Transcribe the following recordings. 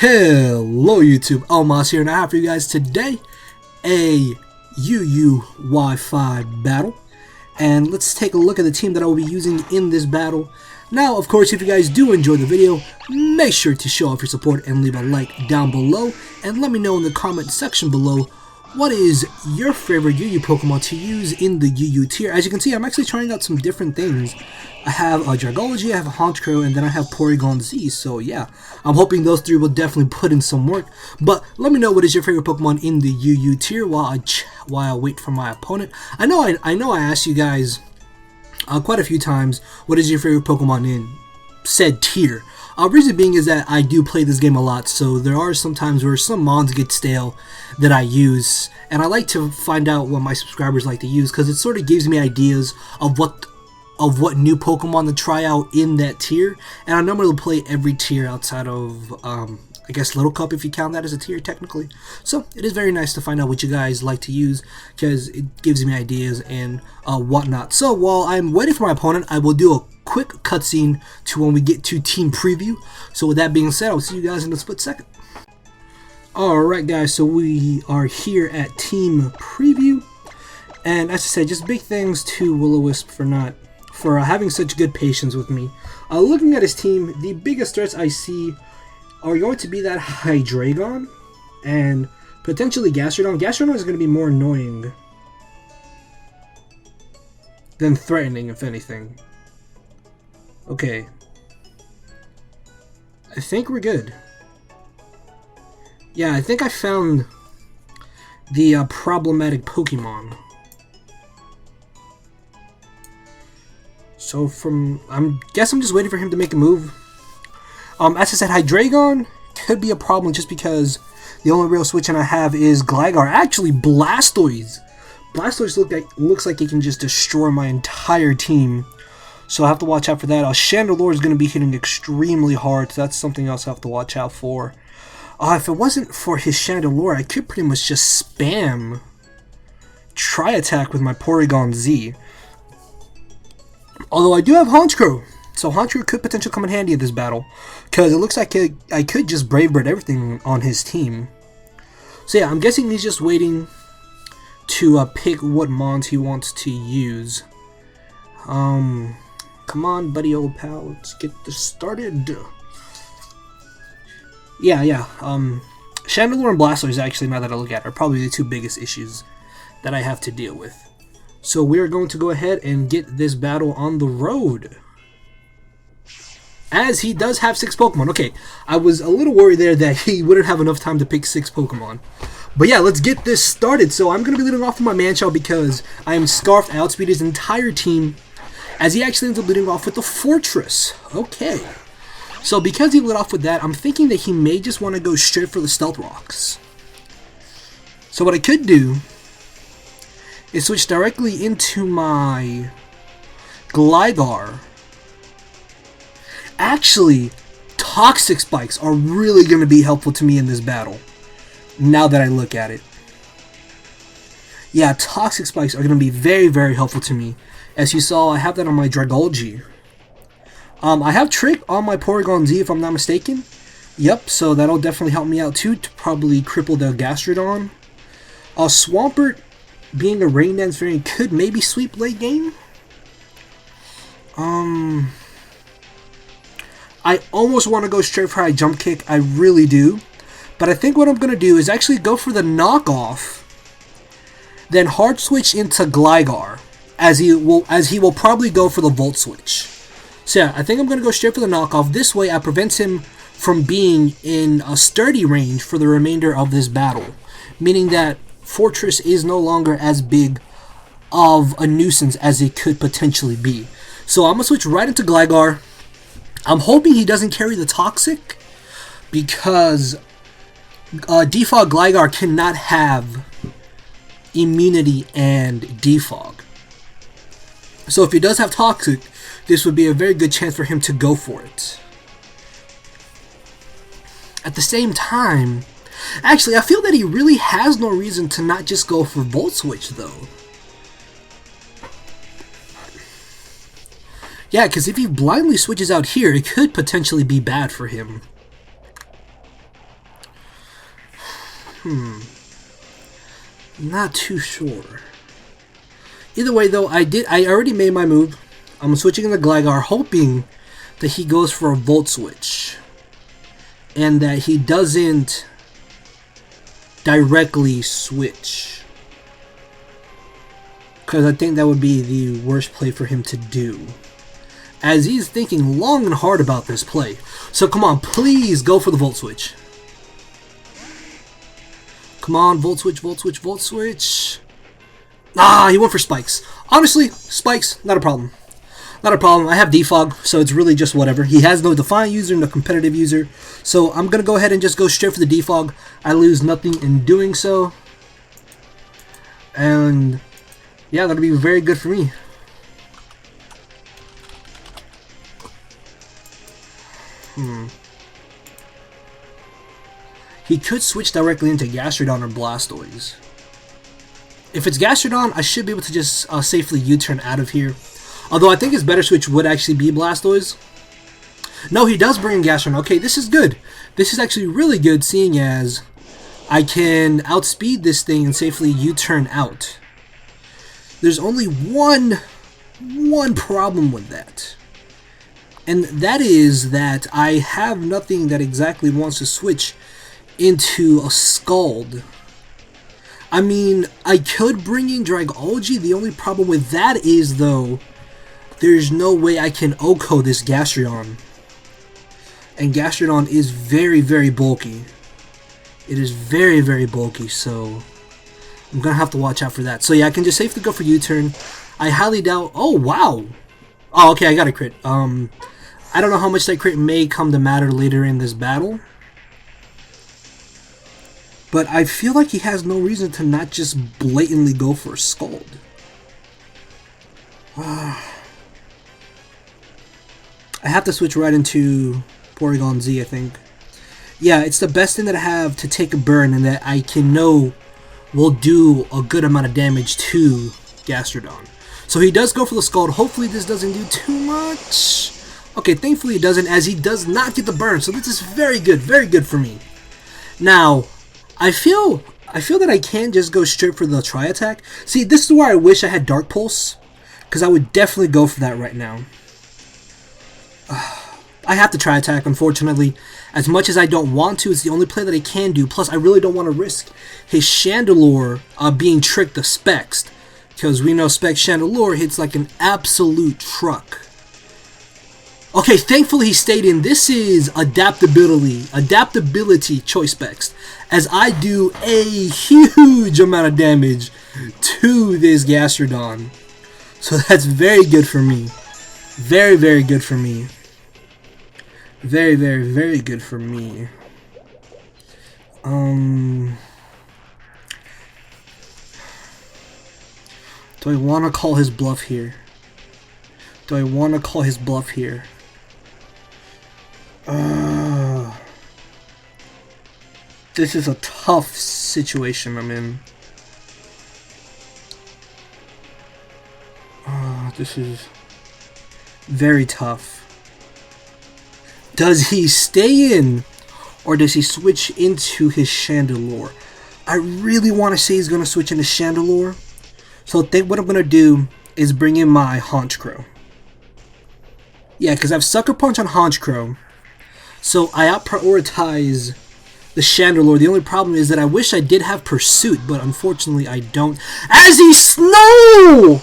Hello YouTube, Almas here, and I have for you guys today a UU Wi-Fi battle. And let's take a look at the team that I will be using in this battle. Now, of course, if you guys do enjoy the video, make sure to show off your support and leave a like down below. And let me know in the comment section below, what is your favorite UU Pokemon to use in the UU tier? As you can see, I'm actually trying out some different things. I have a Dragology, I have a Honchkrow, and then I have Porygon Z. So yeah, I'm hoping those three will definitely put in some work. But let me know what is your favorite Pokemon in the UU tier while I wait for my opponent. I know I asked you guys quite a few times, what is your favorite Pokemon in said tier? Reason being is that I do play this game a lot, so there are some times where some mons get stale that I use, and I like to find out what my subscribers like to use, because it sort of gives me ideas of what new Pokemon to try out in that tier. And I normally play every tier outside of I guess Little Cup, if you count that as a tier technically. So it is very nice to find out what you guys like to use, because it gives me ideas and whatnot. So while I'm waiting for my opponent, I will do a quick cutscene to when we get to team preview. So with that being said, I'll see you guys in a split second. Alright guys, so we are here at team preview, and as I said, just big thanks to WillOwisp for having such good patience with me. Looking at his team, the biggest threats I see are going to be that Hydreigon and potentially Gastrodon. Gastrodon is going to be more annoying than threatening, if anything. Okay. I think we're good. Yeah, I think I found the problematic Pokemon. So I'm just waiting for him to make a move. As I said, Hydreigon could be a problem just because the only real switch-in I have is Gligar. Actually, Blastoise. Blastoise looks like it can just destroy my entire team. So I have to watch out for that. Chandelure is going to be hitting extremely hard, so that's something else I have to watch out for. If it wasn't for his Chandelure, I could pretty much just spam Tri-Attack with my Porygon Z. Although I do have Honchkrow, so Honchkrow could potentially come in handy in this battle, because it looks like I could just Brave Bird everything on his team. So yeah, I'm guessing he's just waiting to pick what mons he wants to use. Come on, buddy, old pal, let's get this started. Yeah. Chandelure and Blastoise, actually, now that I look at it, are probably the two biggest issues that I have to deal with. So we're going to go ahead and get this battle on the road, as he does have 6 Pokemon. Okay, I was a little worried there that he wouldn't have enough time to pick 6 Pokemon. But yeah, let's get this started. So I'm going to be leading off with my Manchild because I am Scarfed outspeed his entire team, as he actually ends up leading off with the Fortress. Okay. So because he lit off with that, I'm thinking that he may just want to go straight for the Stealth Rocks. So what I could do is switch directly into my Gligar. Actually, Toxic Spikes are really going to be helpful to me in this battle, now that I look at it. Yeah, Toxic Spikes are going to be very, very helpful to me. As you saw, I have that on my Dragology. I have Trick on my Porygon Z, if I'm not mistaken. Yep, so that'll definitely help me out too, to probably cripple the Gastrodon. Swampert, being a Rain Dance variant, could maybe sweep late game. I almost want to go straight for High Jump Kick, I really do. But I think what I'm going to do is actually go for the knockoff, then hard switch into Gligar, as he will probably go for the Volt Switch. So yeah, I think I'm going to go straight for the knockoff. This way I prevent him from being in a sturdy range for the remainder of this battle, meaning that Fortress is no longer as big of a nuisance as it could potentially be. So I'm going to switch right into Gligar. I'm hoping he doesn't carry the Toxic, because Defog Gligar cannot have immunity and Defog. So if he does have Toxic, this would be a very good chance for him to go for it. At the same time, actually, I feel that he really has no reason to not just go for Volt Switch, though. Yeah, because if he blindly switches out here, it could potentially be bad for him. Not too sure. Either way, though, I already made my move. I'm switching into Gligar, hoping that he goes for a Volt Switch. And that he doesn't directly switch. Because I think that would be the worst play for him to do. As he's thinking long and hard about this play. So come on, please go for the Volt Switch. Come on, Volt Switch, Volt Switch, Volt Switch. Ah, he went for Spikes. Honestly, Spikes, not a problem. Not a problem. I have Defog, so it's really just whatever. He has no Defiant user, no competitive user. So I'm going to go ahead and just go straight for the Defog. I lose nothing in doing so. And yeah, that'll be very good for me. He could switch directly into Gastrodon or Blastoise. If it's Gastrodon, I should be able to just safely U-turn out of here. Although I think his better switch would actually be Blastoise. No, he does bring in Gastrodon. Okay, this is good. This is actually really good, seeing as I can outspeed this thing and safely U-turn out. There's only one problem with that. And that is that I have nothing that exactly wants to switch into a Scald. I mean, I could bring in Dragology. The only problem with that is, though, there's no way I can OHKO this Gastrodon. And Gastrodon is very, very bulky. It is very, very bulky, so I'm going to have to watch out for that. So yeah, I can just safely go for U-turn. I highly doubt... Oh, wow! Oh, okay, I got a crit. I don't know how much that crit may come to matter later in this battle. But I feel like he has no reason to not just blatantly go for a Scald. I have to switch right into Porygon Z, I think. Yeah, it's the best thing that I have to take a burn and that I can know will do a good amount of damage to Gastrodon. So he does go for the Scald. Hopefully this doesn't do too much. Okay, thankfully it doesn't, as he does not get the burn. So this is very good for me. Now, I feel that I can just go straight for the Tri-Attack. See, this is where I wish I had Dark Pulse, because I would definitely go for that right now. I have to Tri-Attack, unfortunately. As much as I don't want to, it's the only play that I can do. Plus, I really don't want to risk his Chandelure being tricked to Specs, because we know Specs Chandelure hits like an absolute truck. Okay, thankfully he stayed in. This is adaptability Choice Specs, as I do a huge amount of damage to this Gastrodon. So that's very good for me. Very, very good for me. Very, very, very good for me. Do I want to call his bluff here? Do I want to call his bluff here? This is a tough situation I'm in. This is very tough. Does he stay in, or does he switch into his Chandelure? I really want to say he's going to switch into Chandelure. So I think what I'm going to do is bring in my Honchkrow. Yeah, because I have Sucker Punch on Honchkrow. So I outprioritize the Chandelure. The only problem is that I wish I did have Pursuit, but unfortunately I don't. As he Snow!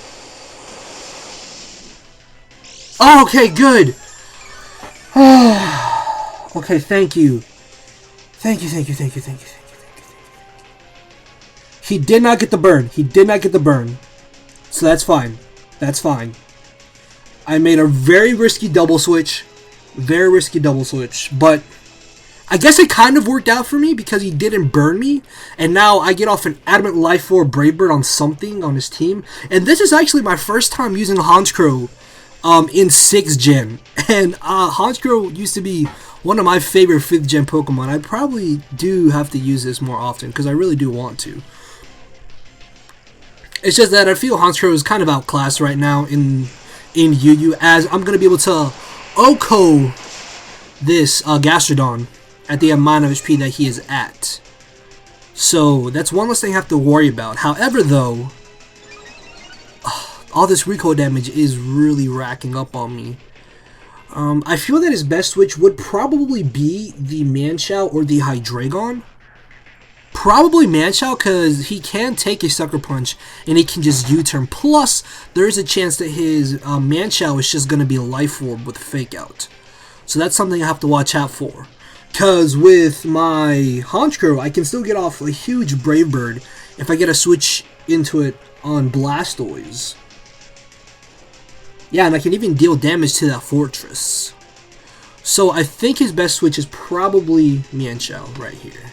Oh, okay, good. Okay, thank you. Thank you. He did not get the burn. So that's fine. That's fine. I made a very risky double switch. But I guess it kind of worked out for me because he didn't burn me. And now I get off an Adamant Life 4 Brave Bird on something on his team. And this is actually my first time using Honchkrow in 6th gen. And Honchkrow used to be one of my favorite 5th gen Pokemon. I probably do have to use this more often because I really do want to. It's just that I feel Honchkrow is kind of outclassed right now in UU, as I'm going to be able to OHKO this Gastrodon at the amount of HP that he is at. So that's one less thing I have to worry about. However, though, all this recoil damage is really racking up on me. I feel that his best switch would probably be the Manchow or the Hydreigon. Probably Manchow, because he can take a Sucker Punch and he can just U-turn. Plus, there is a chance that his Manchow is just going to be a Life Orb with Fake Out. So that's something I have to watch out for. Because with my Honchkrow, I can still get off a huge Brave Bird if I get a switch into it on Blastoise. Yeah, and I can even deal damage to that Fortress. So I think his best switch is probably Manchow right here.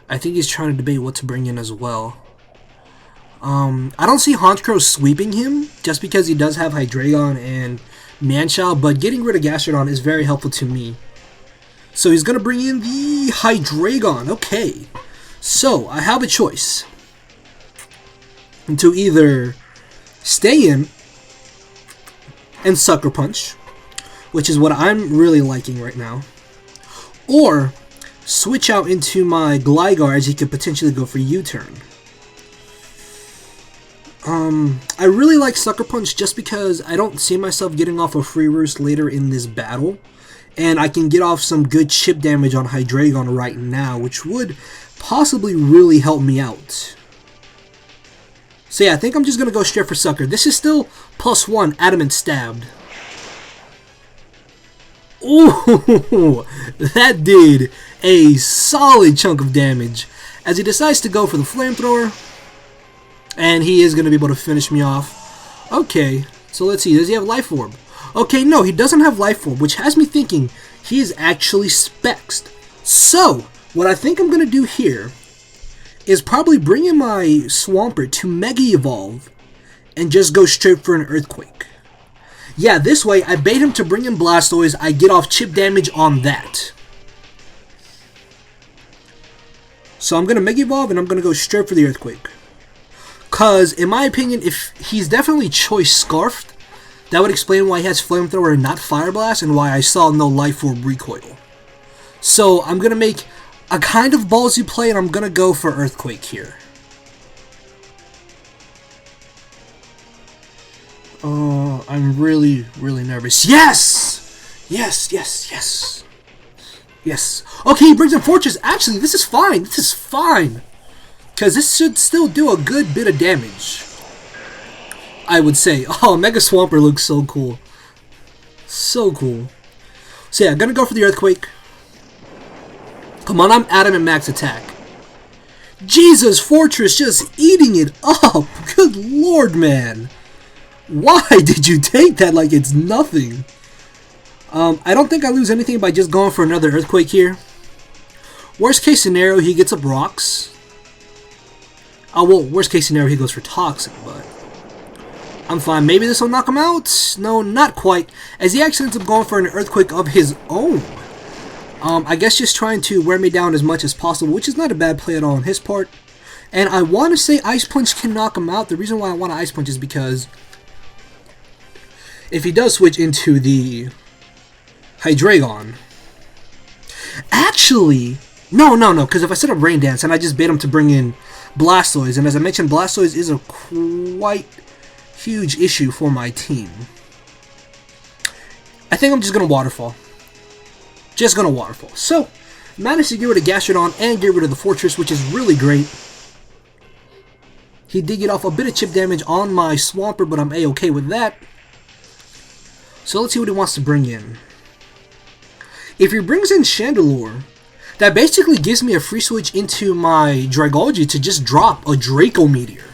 I think he's trying to debate what to bring in as well. I don't see Honchkrow sweeping him, just because he does have Hydreigon and Manchow, but getting rid of Gastrodon is very helpful to me. So he's going to bring in the Hydreigon. Okay, so I have a choice. To either stay in and Sucker Punch, which is what I'm really liking right now, or switch out into my Gligar as he could potentially go for U-turn. I really like Sucker Punch just because I don't see myself getting off a Free Roost later in this battle, and I can get off some good chip damage on Hydreigon right now, which would possibly really help me out. So yeah, I think I'm just going to go straight for Sucker. This is still +1 Adamant Stabbed. Ooh, that did a solid chunk of damage as he decides to go for the Flamethrower. And he is going to be able to finish me off. Okay, so let's see. Does he have Life Orb? Okay, no, he doesn't have Life Orb, which has me thinking he is actually Spexed. So, what I think I'm going to do here is probably bring in my Swampert to Mega Evolve and just go straight for an Earthquake. Yeah, this way, I bait him to bring in Blastoise, I get off chip damage on that. So I'm going to Mega Evolve and I'm going to go straight for the Earthquake. Because, in my opinion, if he's definitely Choice Scarfed, that would explain why he has Flamethrower and not Fire Blast, and why I saw no Life Orb recoil. So, I'm going to make a kind of ballsy play, and I'm going to go for Earthquake here. Oh, I'm really, really nervous. Yes! Yes, yes, yes. Yes. Okay, he brings in Fortress. Actually, this is fine. This is fine. Because this should still do a good bit of damage, I would say. Oh, Mega Swampert looks so cool. So cool. So yeah, I'm going to go for the Earthquake. Come on, I'm Adamant Max Attack. Jesus, Fortress just eating it up. Good lord, man. Why did you take that like it's nothing? I don't think I lose anything by just going for another Earthquake here. Worst case scenario, he gets up Rocks. Oh, well, worst case scenario, he goes for Toxic, but I'm fine. Maybe this will knock him out? No, not quite, as he actually ends up going for an Earthquake of his own. I guess just trying to wear me down as much as possible, which is not a bad play at all on his part. And I want to say Ice Punch can knock him out. The reason why I want to Ice Punch is because if he does switch into the Hydreigon... Actually, no, because if I set up Rain Dance and I just bait him to bring in Blastoise, and as I mentioned, Blastoise is a quite huge issue for my team. I think I'm just going to Waterfall. Just going to Waterfall. So, managed to get rid of Gastrodon and get rid of the Fortress, which is really great. He did get off a bit of chip damage on my Swampert, but I'm A-okay with that. So let's see what he wants to bring in. If he brings in Chandelure, that basically gives me a free switch into my Dragalge to just drop a Draco Meteor.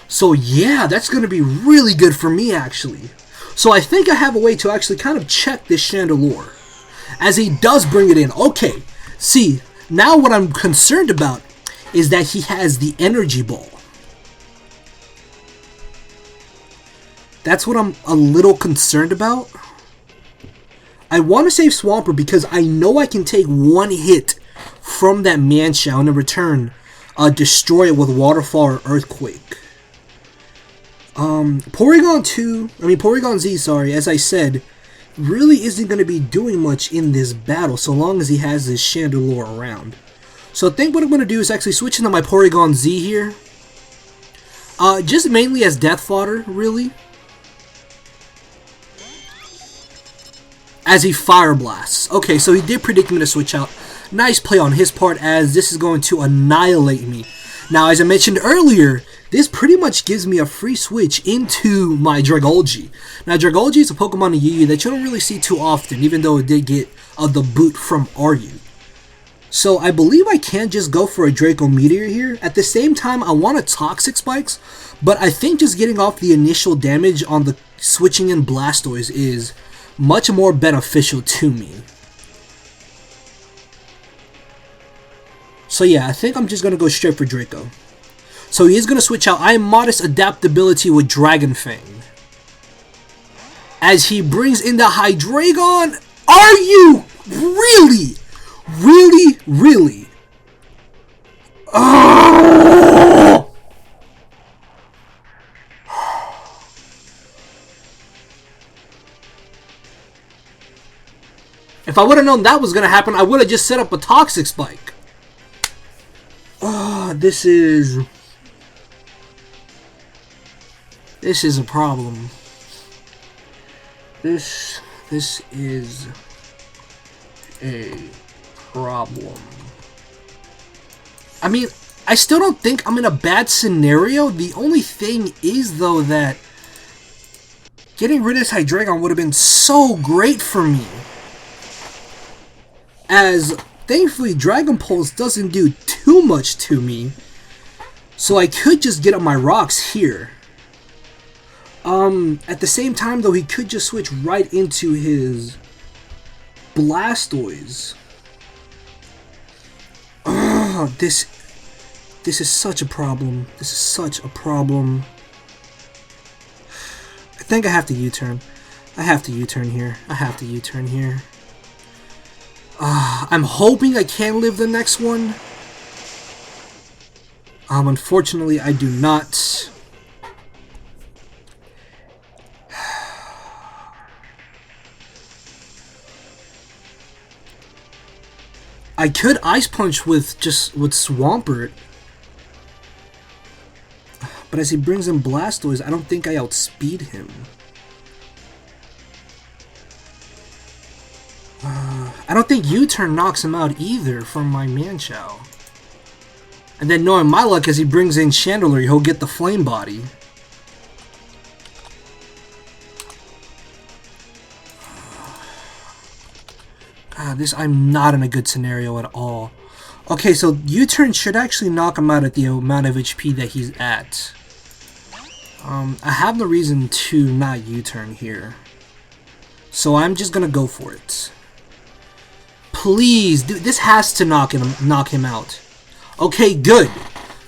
So yeah, that's going to be really good for me actually. So I think I have a way to actually kind of check this Chandelure, as he does bring it in. Okay, see, now what I'm concerned about is that he has the Energy Ball. That's what I'm a little concerned about. I want to save Swampert because I know I can take one hit from that Manchow and in return destroy it with Waterfall or Earthquake. Porygon Z, sorry, as I said, really isn't going to be doing much in this battle so long as he has this Chandelure around. So I think what I'm going to do is actually switch into my Porygon Z here. Just mainly as death fodder, really. As he Fire Blasts. Okay, so he did predict me to switch out. Nice play on his part, as this is going to annihilate me. Now, as I mentioned earlier, this pretty much gives me a free switch into my Dragolgi. Now, Dragolgi is a Pokemon in UU that you don't really see too often, even though it did get the boot from RU. So, I believe I can just go for a Draco Meteor here. At the same time, I want a Toxic Spikes, but I think just getting off the initial damage on the switching in Blastoise is much more beneficial to me. So yeah, I think I'm just going to go straight for Draco. So he is going to switch out. I am Modest Adaptability with Dragon Fang. As he brings in the Hydreigon. Are you really? Really? Really? Oh! If I would have known that was going to happen, I would have just set up a Toxic Spike. Oh, this is a problem. This is a problem. I mean, I still don't think I'm in a bad scenario. The only thing is, though, that getting rid of this Hydreigon would have been so great for me. As, thankfully, Dragon Pulse doesn't do too much to me. So I could just get up my rocks here. At the same time, though, he could just switch right into his Blastoise. Oh, this is such a problem. This is such a problem. I think I have to U-turn. I have to U-turn here. I have to U-turn here. I'm hoping I can live the next one. Unfortunately, I do not. I could Ice Punch with Swampert. But as he brings in Blastoise, I don't think I outspeed him. I don't think U-turn knocks him out either from my Manchow. And then knowing my luck, as he brings in Chandelure, he'll get the Flame Body. I'm not in a good scenario at all. Okay, so U-turn should actually knock him out at the amount of HP that he's at. I have no reason to not U-turn here. So I'm just gonna go for it. Please, dude, this has to knock him out. Okay, good.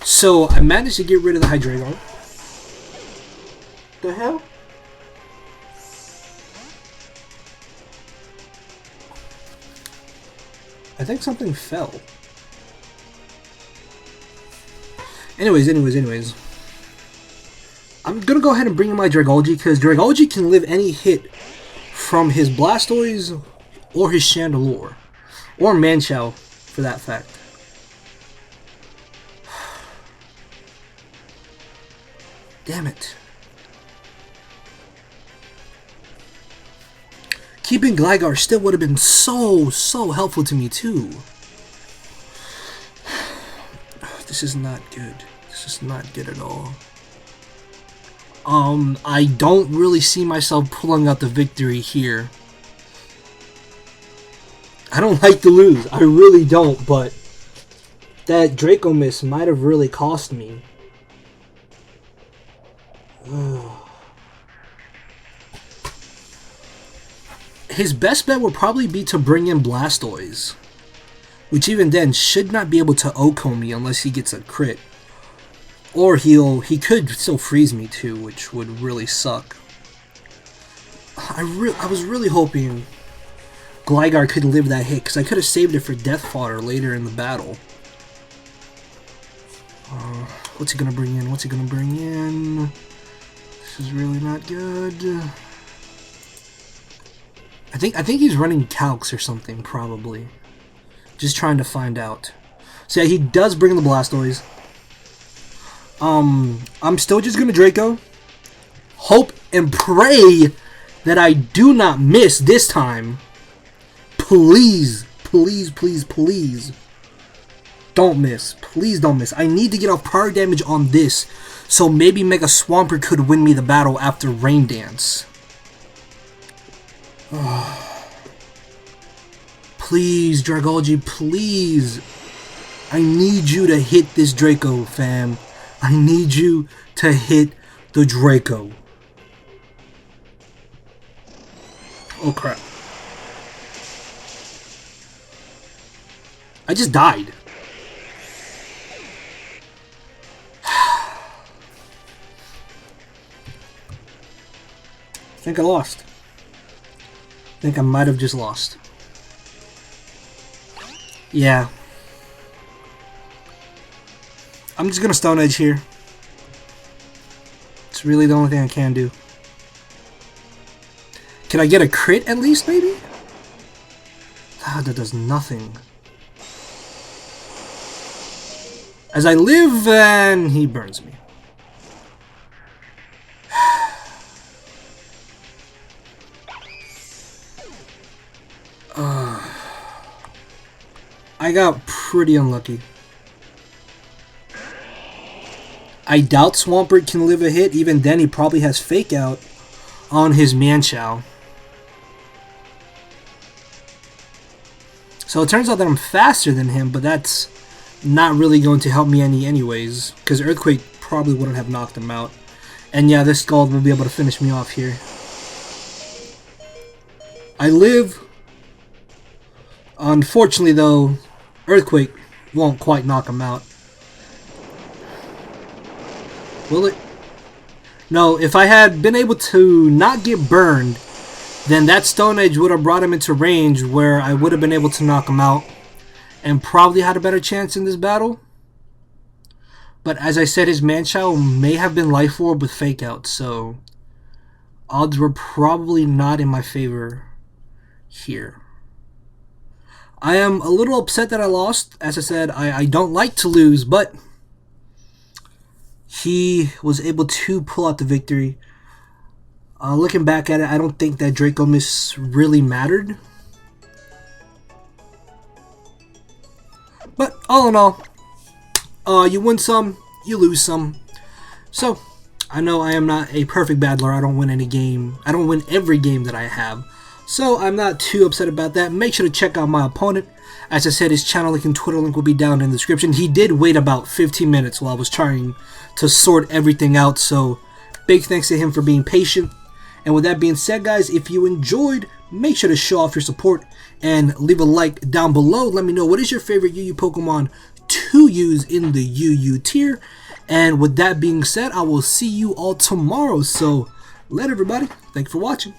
So I managed to get rid of the Hydreigon. The hell? I think something fell. Anyways. I'm gonna go ahead and bring in my Dragolgi, because Dragolgi can live any hit from his Blastoise or his Chandelure. Or Manchow, for that fact. Damn it. Keeping Gligar still would have been so helpful to me too. This is not good. This is not good at all. I don't really see myself pulling out the victory here. I don't like to lose. I really don't, but that Draco miss might have really cost me. His best bet would probably be to bring in Blastoise, which even then should not be able to OHKO me unless he gets a crit. Or he could still freeze me too, which would really suck. I was really hoping Gligar could live that hit, because I could have saved it for Death Fodder later in the battle. What's he gonna bring in? What's he gonna bring in? This is really not good. I think he's running calcs or something, probably. Just trying to find out. So yeah, he does bring the Blastoise. I'm still just gonna Draco. Hope and pray that I do not miss this time. Please, please, please, please. Don't miss. Please don't miss. I need to get off prior damage on this. So maybe Mega Swampert could win me the battle after Rain Dance. Please, Dragology, please. I need you to hit this Draco, fam. I need you to hit the Draco. Oh, crap. I just died. I think I lost. I think I might have just lost. Yeah. I'm just gonna Stone Edge here. It's really the only thing I can do. Can I get a crit at least, maybe? Ah, that does nothing. As I live, and he burns me. I got pretty unlucky. I doubt Swampert can live a hit. Even then, he probably has Fake Out on his Manchow. So it turns out that I'm faster than him, but that's not really going to help me anyways, because Earthquake probably wouldn't have knocked him out. And yeah, this Scald will be able to finish me off here. I live. Unfortunately, though, Earthquake won't quite knock him out. Will it? No, if I had been able to not get burned, then that Stone Edge would have brought him into range where I would have been able to knock him out and probably had a better chance in this battle. But as I said, his Manchow may have been Life Orb with Fake Out, so odds were probably not in my favor here. I am a little upset that I lost. As I said, I don't like to lose, but he was able to pull out the victory. Looking back at it, I don't think that Draco Miss really mattered. But all in all, you win some, you lose some. So, I know I am not a perfect battler. I don't win any game. I don't win every game that I have. So I'm not too upset about that. Make sure to check out my opponent. As I said, his channel link and Twitter link will be down in the description. He did wait about 15 minutes while I was trying to sort everything out. So big thanks to him for being patient. And with that being said, guys, if you enjoyed, make sure to show off your support and leave a like down below. Let me know what is your favorite UU Pokemon to use in the UU tier. And with that being said, I will see you all tomorrow. So later, everybody. Thank you for watching.